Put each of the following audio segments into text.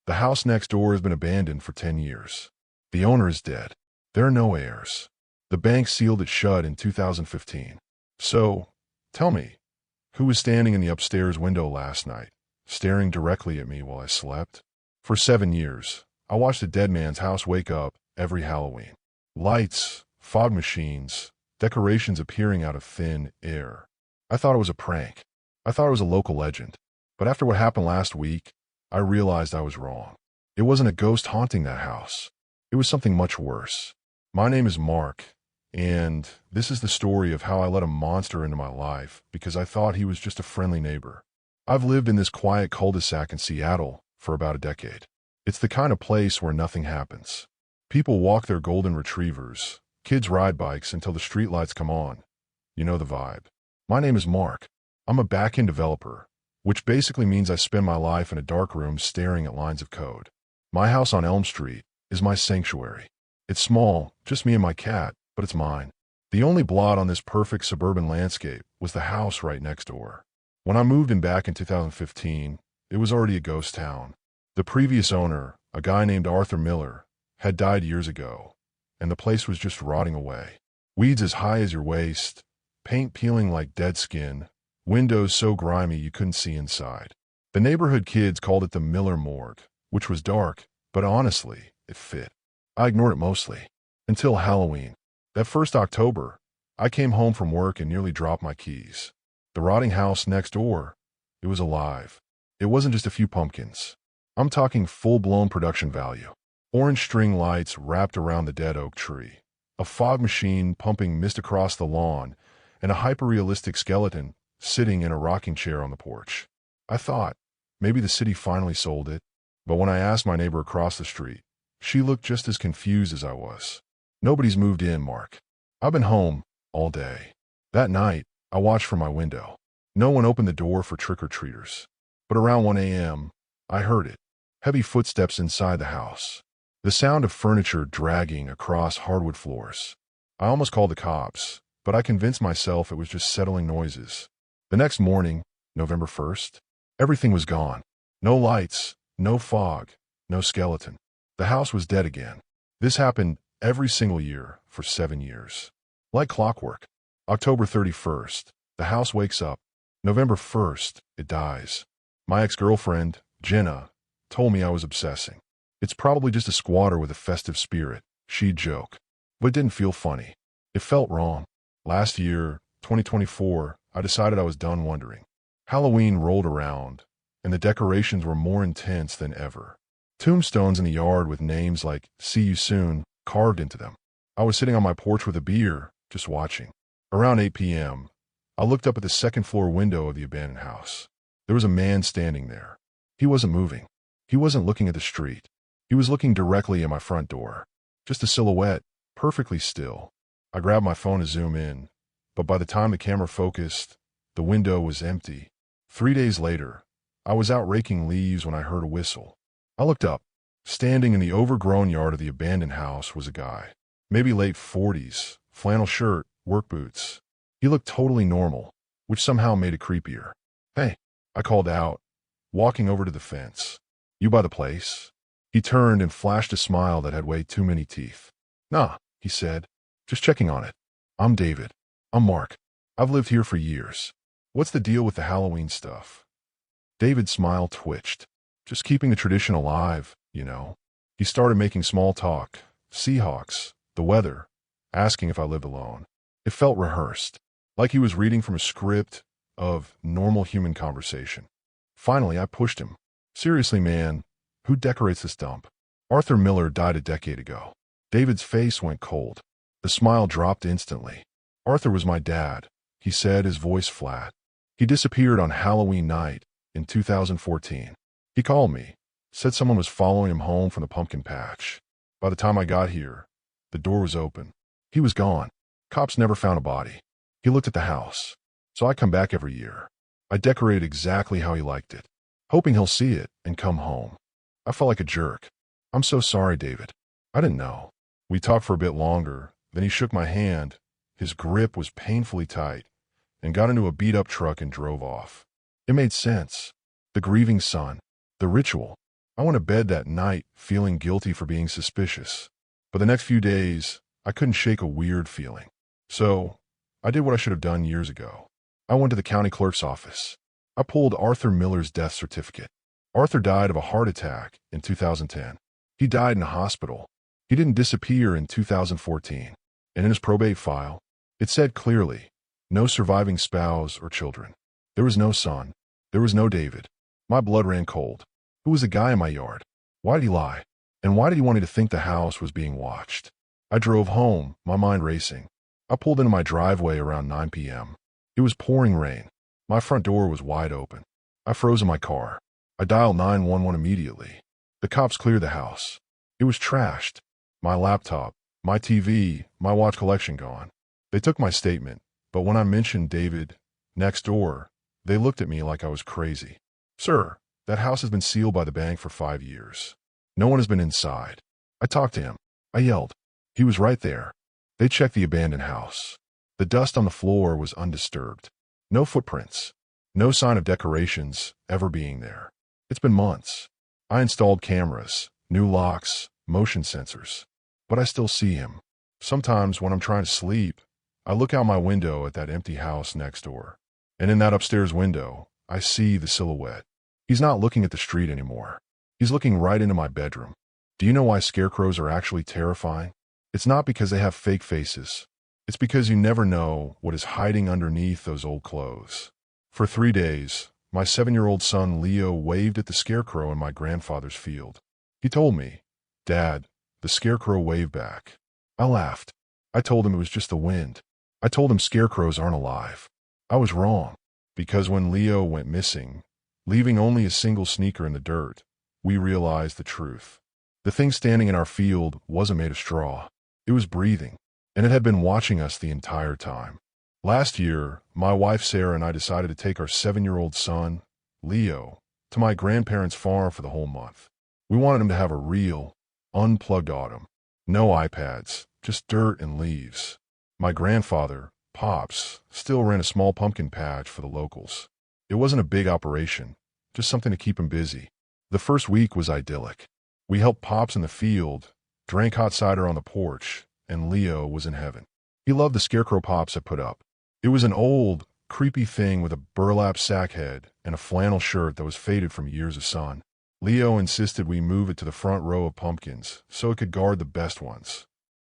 The house next door has been abandoned for 10 years. The owner is dead. There are no heirs. The bank sealed it shut in 2015. So, tell me, who was standing in the upstairs window last night, staring directly at me while I slept? For 7 years, I watched a dead man's house wake up every Halloween. Lights, fog machines, decorations appearing out of thin air. I thought it was a prank. I thought it was a local legend. But after what happened last week, I realized I was wrong. It wasn't a ghost haunting that house. It was something much worse. My name is Mark, and this is the story of how I let a monster into my life because I thought he was just a friendly neighbor. I've lived in this quiet cul-de-sac in Seattle for about a decade. It's the kind of place where nothing happens. People walk their golden retrievers. Kids ride bikes until the streetlights come on. You know the vibe. My name is Mark. I'm a back-end developer, which basically means I spend my life in a dark room staring at lines of code. My house on Elm Street is my sanctuary. It's small, just me and my cat, but it's mine. The only blot on this perfect suburban landscape was the house right next door. When I moved in back in 2015, it was already a ghost town. The previous owner, a guy named Arthur Miller, had died years ago, and the place was just rotting away. Weeds as high as your waist, paint peeling like dead skin, windows so grimy you couldn't see inside. The neighborhood kids called it the Miller Morgue, which was dark, but honestly, it fit. I ignored it mostly. Until Halloween. That first October, I came home from work and nearly dropped my keys. The rotting house next door, it was alive. It wasn't just a few pumpkins. I'm talking full-blown production value. Orange string lights wrapped around the dead oak tree, a fog machine pumping mist across the lawn, and a hyper-realistic skeleton sitting in a rocking chair on the porch. I thought, maybe the city finally sold it, but when I asked my neighbor across the street, she looked just as confused as I was. Nobody's moved in, Mark. I've been home all day. That night, I watched from my window. No one opened the door for trick-or-treaters. But around 1 a.m., I heard it. Heavy footsteps inside the house. The sound of furniture dragging across hardwood floors. I almost called the cops, but I convinced myself it was just settling noises. The next morning, November 1st, everything was gone. No lights, no fog, no skeleton. The house was dead again. This happened every single year for 7 years. Like clockwork. October 31st, the house wakes up. November 1st, it dies. My ex-girlfriend, Jenna, told me I was obsessing. It's probably just a squatter with a festive spirit, she'd joke. But it didn't feel funny. It felt wrong. Last year, 2024, I decided I was done wondering. Halloween rolled around, and the decorations were more intense than ever. Tombstones in the yard with names like "See You Soon" carved into them. I was sitting on my porch with a beer, just watching. Around 8 p.m., I looked up at the second-floor window of the abandoned house. There was a man standing there. He wasn't moving. He wasn't looking at the street. He was looking directly at my front door. Just a silhouette, perfectly still. I grabbed my phone to zoom in, but by the time the camera focused, the window was empty. 3 days later, I was out raking leaves when I heard a whistle. I looked up. Standing in the overgrown yard of the abandoned house was a guy. Maybe late 40s, flannel shirt, work boots. He looked totally normal, which somehow made it creepier. "Hey," I called out, walking over to the fence. "You by the place?" He turned and flashed a smile that had way too many teeth. "Nah," he said, "just checking on it. I'm David. I'm Mark. I've lived here for years. What's the deal with the Halloween stuff?" David's smile twitched. "Just keeping the tradition alive, you know." He started making small talk. Seahawks, the weather, asking if I lived alone. It felt rehearsed, like he was reading from a script of normal human conversation. Finally, I pushed him. "Seriously, man, who decorates this dump?" Arthur Miller died a decade ago. David's face went cold. The smile dropped instantly. "Arthur was my dad," he said, his voice flat. "He disappeared on Halloween night in 2014. He called me, said someone was following him home from the pumpkin patch. By the time I got here, the door was open. He was gone. Cops never found a body. He looked at the house. So I come back every year. I decorate it exactly how he liked it, hoping he'll see it and come home. I felt like a jerk. I'm so sorry, David. I didn't know." We talked for a bit longer, then he shook my hand. His grip was painfully tight, and got into a beat-up truck and drove off. It made sense. The grieving son, the ritual. I went to bed that night feeling guilty for being suspicious. But the next few days, I couldn't shake a weird feeling. So, I did what I should have done years ago. I went to the county clerk's office. I pulled Arthur Miller's death certificate. Arthur died of a heart attack in 2010. He died in a hospital. He didn't disappear in 2014. And in his probate file, it said clearly, no surviving spouse or children. There was no son. There was no David. My blood ran cold. Who was the guy in my yard? Why did he lie? And why did he want me to think the house was being watched? I drove home, my mind racing. I pulled into my driveway around 9 p.m. It was pouring rain. My front door was wide open. I froze in my car. I dialed 911 immediately. The cops cleared the house. It was trashed. My laptop, my TV, my watch collection gone. They took my statement, but when I mentioned David next door, they looked at me like I was crazy. Sir, that house has been sealed by the bank for 5 years. No one has been inside. I talked to him. I yelled. He was right there. They checked the abandoned house. The dust on the floor was undisturbed. No footprints. No sign of decorations ever being there. It's been months. I installed cameras, new locks, motion sensors. But I still see him. Sometimes when I'm trying to sleep, I look out my window at that empty house next door. And in that upstairs window, I see the silhouette. He's not looking at the street anymore. He's looking right into my bedroom. Do you know why scarecrows are actually terrifying? It's not because they have fake faces. It's because you never know what is hiding underneath those old clothes. For 3 days, my 7-year-old son Leo waved at the scarecrow in my grandfather's field. He told me, "Dad, the scarecrow waved back." I laughed. I told him it was just the wind. I told him scarecrows aren't alive. I was wrong, because when Leo went missing, leaving only a single sneaker in the dirt, we realized the truth. The thing standing in our field wasn't made of straw. It was breathing, and it had been watching us the entire time. Last year, my wife Sarah and I decided to take our 7-year-old son, Leo, to my grandparents' farm for the whole month. We wanted him to have a real, unplugged autumn. No iPads, just dirt and leaves. My grandfather, Pops, still ran a small pumpkin patch for the locals. It wasn't a big operation, just something to keep him busy. The first week was idyllic. We helped Pops in the field, drank hot cider on the porch, and Leo was in heaven. He loved the scarecrow Pops had put up. It was an old, creepy thing with a burlap sack head and a flannel shirt that was faded from years of sun. Leo insisted we move it to the front row of pumpkins so it could guard the best ones.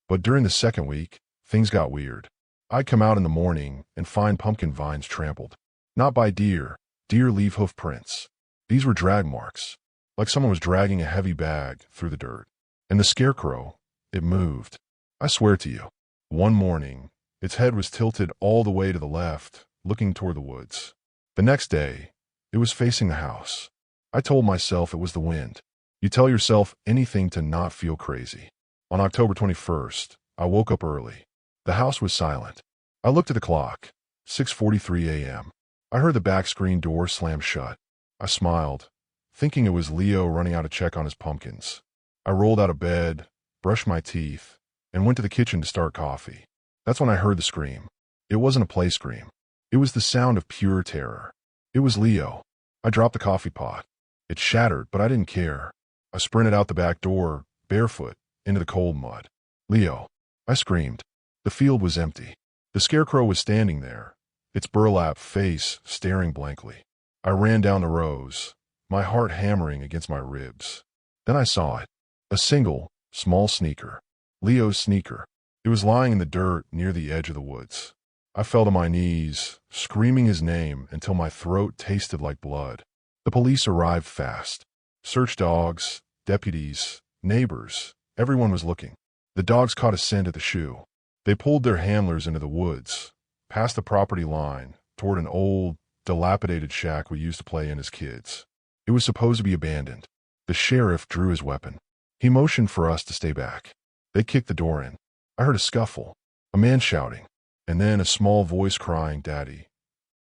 But during the second week, things got weird. I'd come out in the morning and find pumpkin vines trampled. Not by deer leave hoof prints. These were drag marks, like someone was dragging a heavy bag through the dirt. And the scarecrow, it moved. I swear to you, one morning, its head was tilted all the way to the left, looking toward the woods. The next day, it was facing the house. I told myself it was the wind. You tell yourself anything to not feel crazy. On October 21st, I woke up early. The house was silent. I looked at the clock, 6:43 a.m. I heard the back screen door slam shut. I smiled, thinking it was Leo running out to check on his pumpkins. I rolled out of bed, brushed my teeth, and went to the kitchen to start coffee. That's when I heard the scream. It wasn't a play scream. It was the sound of pure terror. It was Leo. I dropped the coffee pot. It shattered, but I didn't care. I sprinted out the back door, barefoot, into the cold mud. "Leo!" I screamed. The field was empty. The scarecrow was standing there, its burlap face staring blankly. I ran down the rows, my heart hammering against my ribs. Then I saw it. A single, small sneaker. Leo's sneaker. It was lying in the dirt near the edge of the woods. I fell to my knees, screaming his name until my throat tasted like blood. The police arrived fast. Search dogs, deputies, neighbors, everyone was looking. The dogs caught a scent at the shoe. They pulled their handlers into the woods, past the property line, toward an old, dilapidated shack we used to play in as kids. It was supposed to be abandoned. The sheriff drew his weapon. He motioned for us to stay back. They kicked the door in. I heard a scuffle, a man shouting, and then a small voice crying, "Daddy."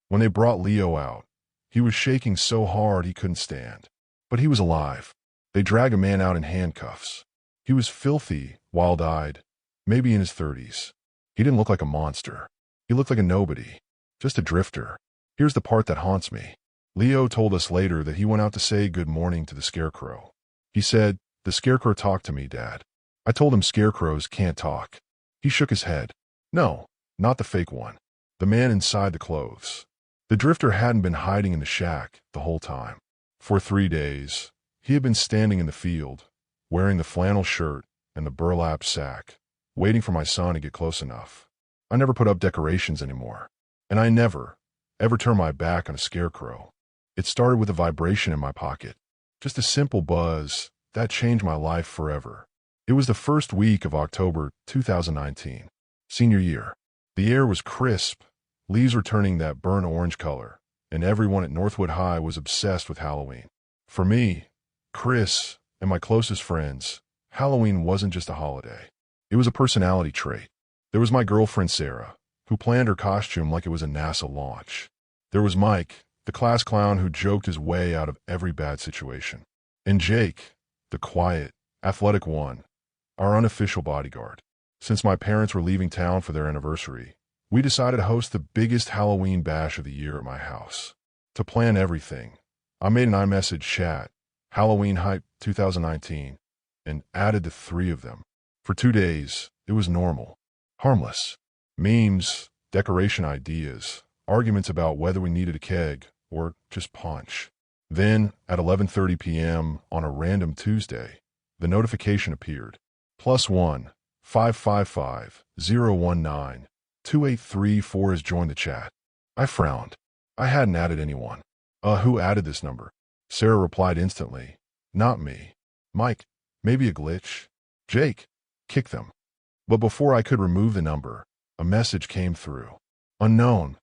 When they brought Leo out, he was shaking so hard he couldn't stand. But he was alive. They dragged a man out in handcuffs. He was filthy, wild-eyed, maybe in his 30s. He didn't look like a monster. He looked like a nobody, just a drifter. Here's the part that haunts me. Leo told us later that he went out to say good morning to the scarecrow. He said, "The scarecrow talked to me, Dad." I told him scarecrows can't talk. He shook his head. No, not the fake one. The man inside the clothes. The drifter hadn't been hiding in the shack the whole time. For 3 days, he had been standing in the field, wearing the flannel shirt and the burlap sack, waiting for my son to get close enough. I never put up decorations anymore, and I never, ever turned my back on a scarecrow. It started with a vibration in my pocket, just a simple buzz that changed my life forever. It was the first week of October 2019, senior year. The air was crisp, leaves were turning that burnt orange color, and everyone at Northwood High was obsessed with Halloween. For me, Chris, and my closest friends, Halloween wasn't just a holiday. It was a personality trait. There was my girlfriend Sarah, who planned her costume like it was a NASA launch. There was Mike, the class clown who joked his way out of every bad situation. And Jake, the quiet, athletic one, our unofficial bodyguard. Since my parents were leaving town for their anniversary, we decided to host the biggest Halloween bash of the year at my house. To plan everything, I made an iMessage chat, Halloween Hype 2019, and added the 3 of them. For 2 days, it was normal, harmless. Memes, decoration ideas, arguments about whether we needed a keg or just punch. Then, at 11:30 p.m. on a random Tuesday, the notification appeared. +1 555 019 2834 has joined the chat. I frowned. I hadn't added anyone. Who added this number? Sarah replied instantly. Not me. Mike, maybe a glitch. Jake, kick them. But before I could remove the number, a message came through. Unknown.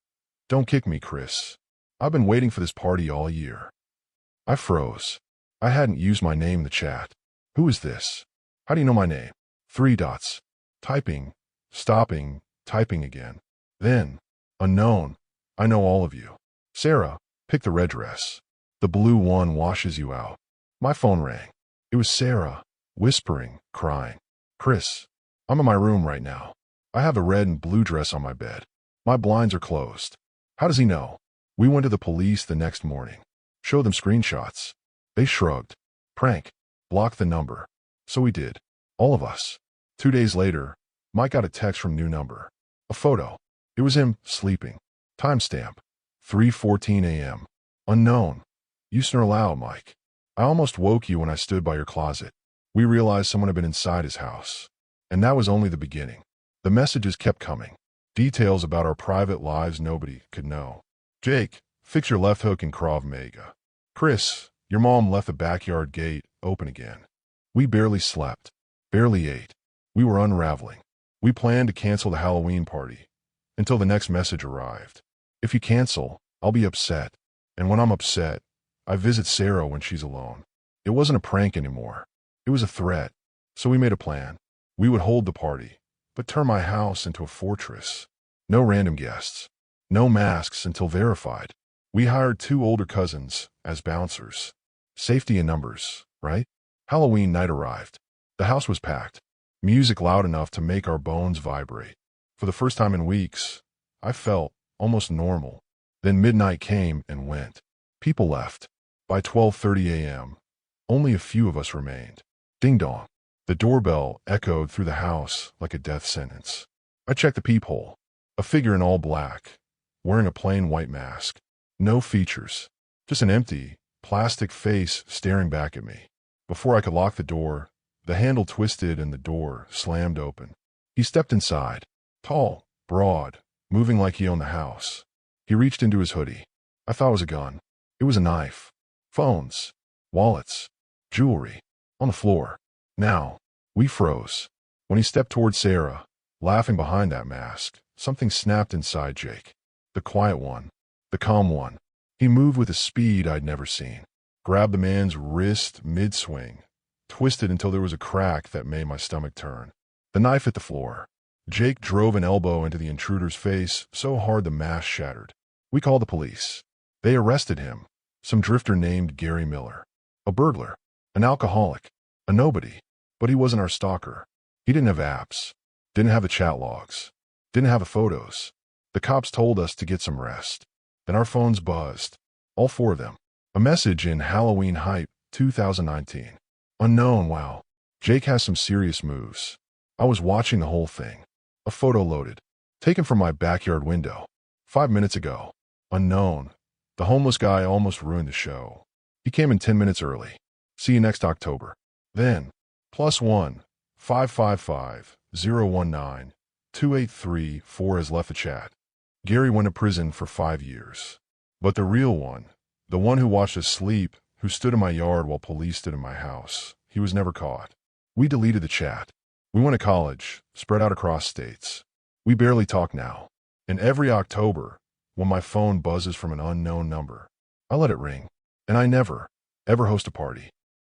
Don't kick me, Chris. I've been waiting for this party all year. I froze. I hadn't used my name in the chat. Who is this? How do you know my name? 3 dots. Typing. Stopping. Typing again. Then, unknown. I know all of you. Sarah, pick the red dress. The blue one washes you out. My phone rang. It was Sarah, whispering, crying. Chris, I'm in my room right now. I have a red and blue dress on my bed. My blinds are closed. How does he know? We went to the police the next morning. Showed them screenshots. They shrugged. Prank. Block the number. So we did. All of us. 2 days later, Mike got a text from new number. A photo. It was him sleeping. Timestamp. 3:14 a.m. Unknown. You snore loud, Mike. I almost woke you when I stood by your closet. We realized someone had been inside his house. And that was only the beginning. The messages kept coming. Details about our private lives nobody could know. Jake, fix your left hook in Krav Maga. Chris, your mom left the backyard gate open again. We barely slept. Barely ate. We were unraveling. We planned to cancel the Halloween party until the next message arrived. If you cancel, I'll be upset. And when I'm upset, I visit Sarah when she's alone. It wasn't a prank anymore. It was a threat. So we made a plan. We would hold the party, but turn my house into a fortress. No random guests. No masks until verified. We hired 2 older cousins as bouncers. Safety in numbers, right? Halloween night arrived. The house was packed. Music loud enough to make our bones vibrate. For the first time in weeks, I felt almost normal. Then midnight came and went. People left. By 12:30 a.m., only a few of us remained. Ding dong. The doorbell echoed through the house like a death sentence. I checked the peephole. A figure in all black, wearing a plain white mask. No features. Just an empty, plastic face staring back at me. Before I could lock the door, the handle twisted and the door slammed open. He stepped inside. Tall, broad, moving like he owned the house. He reached into his hoodie. I thought it was a gun. It was a knife. Phones. Wallets. Jewelry. On the floor. Now, we froze. When he stepped toward Sarah, laughing behind that mask, something snapped inside Jake. The quiet one. The calm one. He moved with a speed I'd never seen. Grabbed the man's wrist mid-swing. Twisted until there was a crack that made my stomach turn. The knife hit the floor. Jake drove an elbow into the intruder's face so hard the mask shattered. We called the police. They arrested him. Some drifter named Gary Miller. A burglar. An alcoholic. A nobody. But he wasn't our stalker. He didn't have apps. Didn't have the chat logs. Didn't have the photos. The cops told us to get some rest. Then our phones buzzed. All 4 of them. A message in Halloween Hype 2019. Unknown, wow. Jake has some serious moves. I was watching the whole thing. A photo loaded. Taken from my backyard window. 5 minutes ago. Unknown. The homeless guy almost ruined the show. He came in 10 minutes early. See you next October. Then, +1 555 019 2834 has left the chat. Gary went to prison for 5 years. But the real one, the one who watched us sleep, who stood in my yard while police stood in my house, he was never caught. We deleted the chat. We went to college, spread out across states. We barely talk now. And every October, when my phone buzzes from an unknown number, I let it ring. And I never, ever host a party.